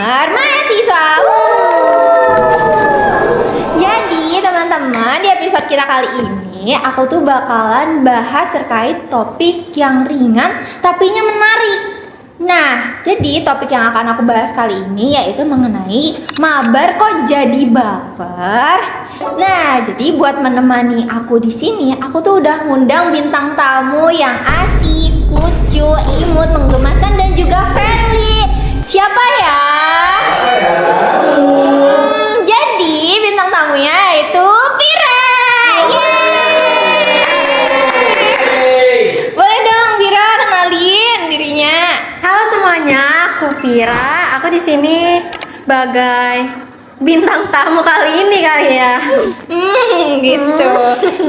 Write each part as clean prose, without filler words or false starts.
Kamar Mahasiswa. Jadi teman-teman, di episode kita kali ini aku tuh bakalan bahas terkait topik yang ringan tapinya menarik. Nah, jadi topik yang akan aku bahas kali ini yaitu mengenai mabar kok jadi baper. Nah, jadi buat menemani aku di sini, aku tuh udah ngundang bintang tamu yang asik, lucu, imut, menggemaskan dan juga friendly. Siapa ya? Jadi bintang tamunya yaitu Vira. Boleh dong Vira kenalin dirinya. Halo semuanya, aku Vira. Aku di sini sebagai bintang tamu kali ini kali ya. Gitu.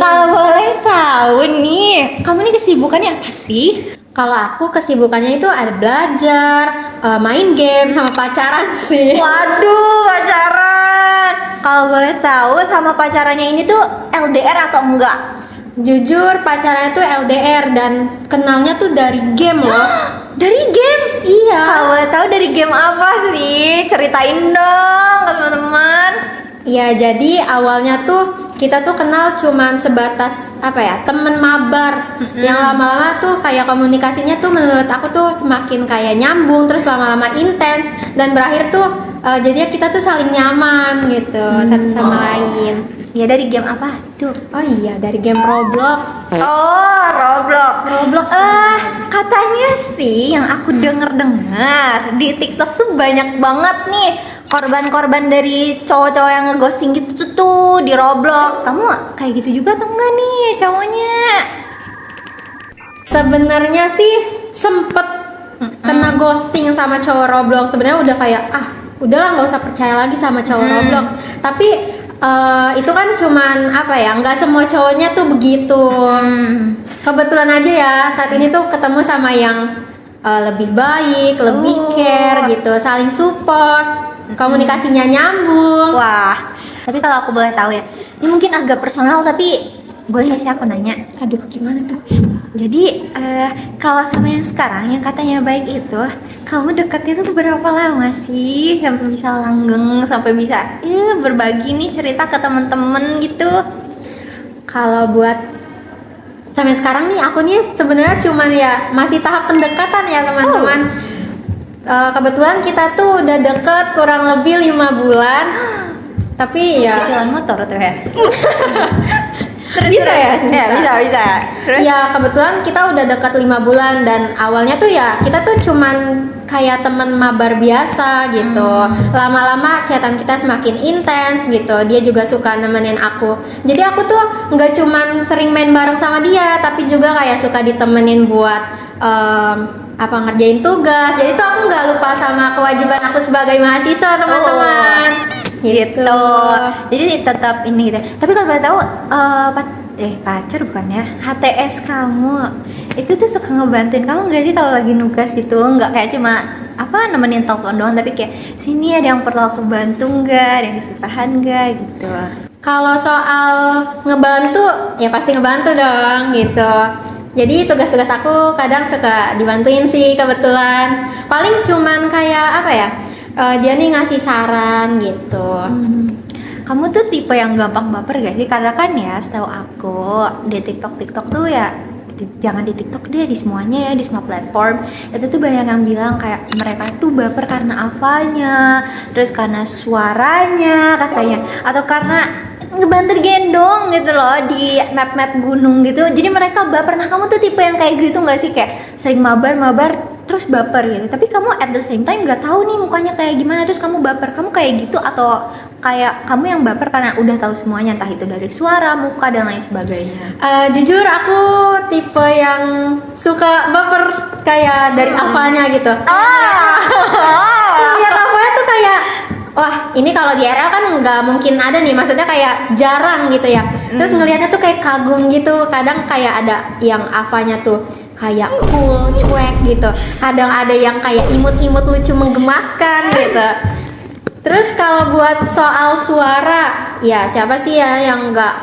Kalau boleh tahu nih, kamu nih kesibukannya apa sih? Kalau aku kesibukannya itu ada belajar, main game sama pacaran sih. Waduh, pacaran. Kalau boleh tahu sama pacarannya ini tuh LDR atau enggak? Jujur pacarannya tuh LDR dan kenalnya tuh dari game loh. Dari game? Iya. Kalau boleh tahu dari game apa sih? Ceritain dong ke teman-teman. Iya, jadi awalnya tuh kita tuh kenal cuman sebatas apa ya, temen mabar. Yang lama-lama tuh kayak komunikasinya tuh menurut aku tuh semakin kayak nyambung, terus lama-lama intens dan berakhir tuh jadinya kita tuh saling nyaman gitu satu sama lain. Ya dari game apa tuh? Oh iya, dari game Roblox. Oh, Roblox. Roblox. Katanya sih yang aku denger-dengar di TikTok tuh banyak banget nih korban-korban dari cowok-cowok yang ngeghosting gitu tuh di Roblox. Kamu kayak gitu juga atau enggak nih cowoknya? Sebenarnya sih sempet kena ghosting sama cowok Roblox. Sebenarnya udah kayak udahlah nggak usah percaya lagi sama cowok Roblox. Tapi itu kan cuman apa ya, nggak semua cowoknya tuh begitu. Kebetulan aja ya saat ini tuh ketemu sama yang lebih baik, lebih care gitu, saling support, komunikasinya nyambung. Wah, tapi kalau aku boleh tahu ya, ini mungkin agak personal tapi boleh nggak sih aku nanya? Aduh, gimana tuh? Jadi kalau sama yang sekarang yang katanya baik itu, kamu dekatnya tuh berapa lama sih sampai bisa langgeng, sampai bisa berbagi nih cerita ke temen-temen gitu? Kalau buat sampai sekarang nih aku nih sebenarnya cuman ya masih tahap pendekatan ya teman-teman. Kebetulan kita tuh udah deket kurang lebih 5 bulan. Tapi ya cicilan motor tuh ya. Bisa ya? Bisa. Terus? Ya kebetulan kita udah dekat 5 bulan dan awalnya tuh ya kita tuh cuman kayak temen mabar biasa gitu. Lama-lama chatan kita semakin intens gitu. Dia juga suka nemenin aku. Jadi aku tuh nggak cuman sering main bareng sama dia, tapi juga kayak suka ditemenin buat ngerjain tugas. Jadi tuh aku nggak lupa sama kewajiban aku sebagai mahasiswa teman-teman. Gitu. Jadi tetap ini gitu. Tapi kalau boleh tahu pacar bukan ya? HTS kamu itu tuh suka ngebantuin kamu nggak sih kalau lagi nugas gitu? Nggak kayak cuma nemenin telepon doang, tapi kayak sini ada yang perlu aku bantu nggak? Ada yang kesusahan nggak gitu? Kalau soal ngebantu ya pasti ngebantu dong gitu. Jadi tugas-tugas aku kadang suka dibantuin sih kebetulan. Paling cuman kayak dia nih ngasih saran gitu. Kamu tuh tipe yang gampang baper gak sih? Karena kan ya setahu aku di TikTok tuh ya jangan di TikTok deh, di semuanya ya, di semua platform itu tuh banyak yang bilang kayak mereka tuh baper karena apanya, terus karena suaranya katanya, atau karena ngebantu gendong gitu loh di map gunung gitu. Jadi mereka baper. Nah kamu tuh tipe yang kayak gitu nggak sih, kayak sering mabar terus baper gitu, tapi kamu at the same time nggak tahu nih mukanya kayak gimana terus kamu baper? Kamu kayak gitu atau kayak kamu yang baper karena udah tahu semuanya, entah itu dari suara, muka dan lain sebagainya? Jujur aku tipe yang suka baper kayak dari apanya gitu. Lihat apanya tuh kayak wah ini kalau di RL kan nggak mungkin ada nih, maksudnya kayak jarang gitu ya. Terus ngelihatnya tuh kayak kagum gitu. Kadang kayak ada yang Avanya tuh kayak cool, cuek gitu. Kadang ada yang kayak imut-imut lucu menggemaskan gitu. Terus kalau buat soal suara, ya siapa sih ya yang nggak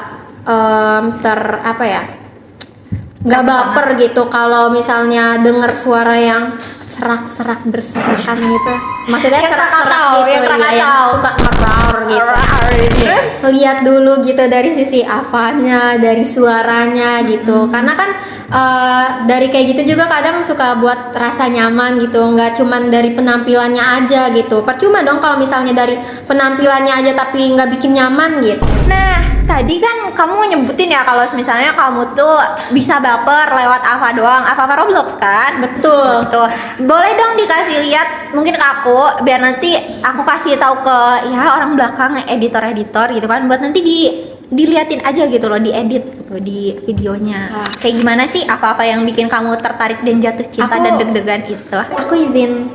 nggak baper gitu kalau misalnya denger suara yang serak-serak berserakan gitu. Maksudnya Yang serak-serak Krakatau, gitu yang ya, Krakatau. yang suka meraur gitu. Terus Lihat dulu gitu dari sisi apanya, dari suaranya gitu. Karena kan dari kayak gitu juga kadang suka buat rasa nyaman gitu, nggak cuman dari penampilannya aja gitu. Percuma dong kalau misalnya dari penampilannya aja tapi nggak bikin nyaman gitu. nah, tadi kan kamu nyebutin ya kalau misalnya kamu tuh bisa baper lewat Ava doang. Ava Roblox kan? Betul. Tuh, boleh dong dikasih lihat mungkin ke aku biar nanti aku kasih tahu ke ya orang belakang editor-editor gitu kan buat nanti diliatin aja gitu loh, diedit gitu di videonya. Kayak gimana sih apa-apa yang bikin kamu tertarik dan jatuh cinta Aku- dan deg-degan itu? Aku izin.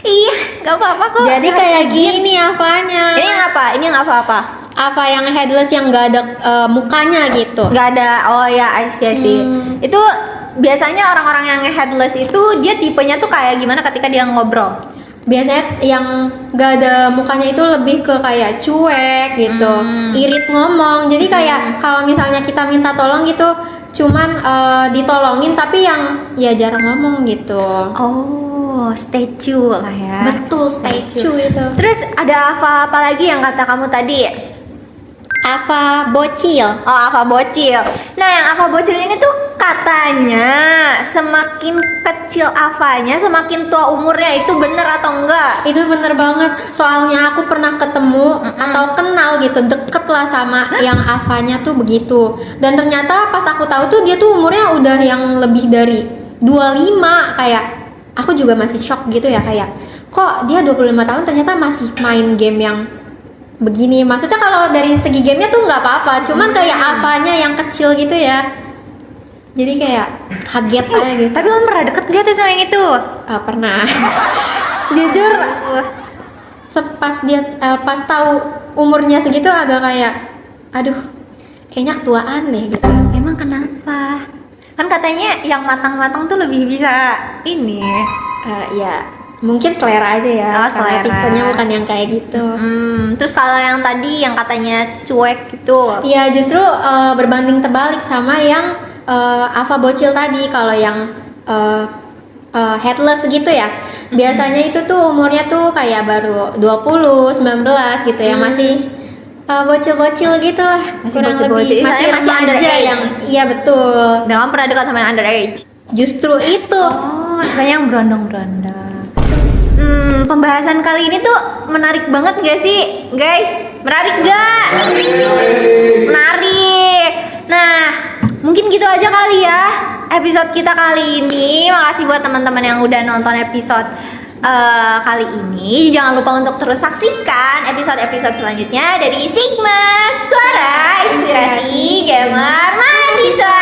Iya, nggak apa-apa kok. Jadi Harus kayak izin. gini apanya? Ini yang apa? Ini yang apa-apa? Apa yang headless yang nggak ada mukanya gitu? Nggak ada. Oh ya, I see, I see. Itu biasanya orang-orang yang headless itu dia tipenya tuh kayak gimana ketika dia ngobrol? Biasanya yang gak ada mukanya itu lebih ke kayak cuek gitu, irit ngomong. Jadi kayak kalau misalnya kita minta tolong gitu, cuman ditolongin tapi yang ya jarang ngomong gitu. Oh, statue lah ya. Betul, statue itu. Terus ada apa lagi yang kata kamu tadi? Apa bocil? Oh, Ava bocil. Nah, yang Ava bocil ini tuh katanya semakin kecil Avanya, semakin tua umurnya. Itu bener atau enggak? Itu bener banget. Soalnya aku pernah ketemu atau kenal gitu, deket lah sama yang Avanya tuh begitu. Dan ternyata pas aku tahu tuh dia tuh umurnya udah yang lebih dari 25. Kayak aku juga masih shock gitu ya, kayak kok dia 25 tahun ternyata masih main game yang begini. Maksudnya kalau dari segi gamenya tuh nggak apa-apa, cuman kayak apanya yang kecil gitu ya, jadi kayak kaget aja gitu. Tapi kamu pernah deket gak tuh sama yang itu? Pernah. Jujur pas tahu umurnya segitu agak kayak aduh kayaknya ketuaan deh gitu. Emang kenapa? Kan katanya yang matang-matang tuh lebih bisa ini. Ya mungkin selera aja ya, Oh, karena selera. tipenya bukan yang kayak gitu. Terus kalau yang tadi yang katanya cuek gitu. Iya justru berbanding terbalik sama yang Ava bocil tadi. Kalau yang headless gitu ya, biasanya itu tuh umurnya tuh kayak baru 20, 19 gitu ya, masih bocil-bocil gitu lah. Masih Kurang bocil-bocil. lebih Istilahnya masih remaja underage. yang iya betul. Dan kamu pernah dekat sama yang underage? Justru itu. Oh, katanya yang berondong-berondong. Pembahasan kali ini tuh menarik banget gak sih, guys? Menarik gak? Menarik. Nah, mungkin gitu aja kali ya episode kita kali ini. Makasih buat teman-teman yang udah nonton episode kali ini. Jangan lupa untuk terus saksikan episode-episode selanjutnya dari Sigma, suara inspirasi gamer mahasiswa.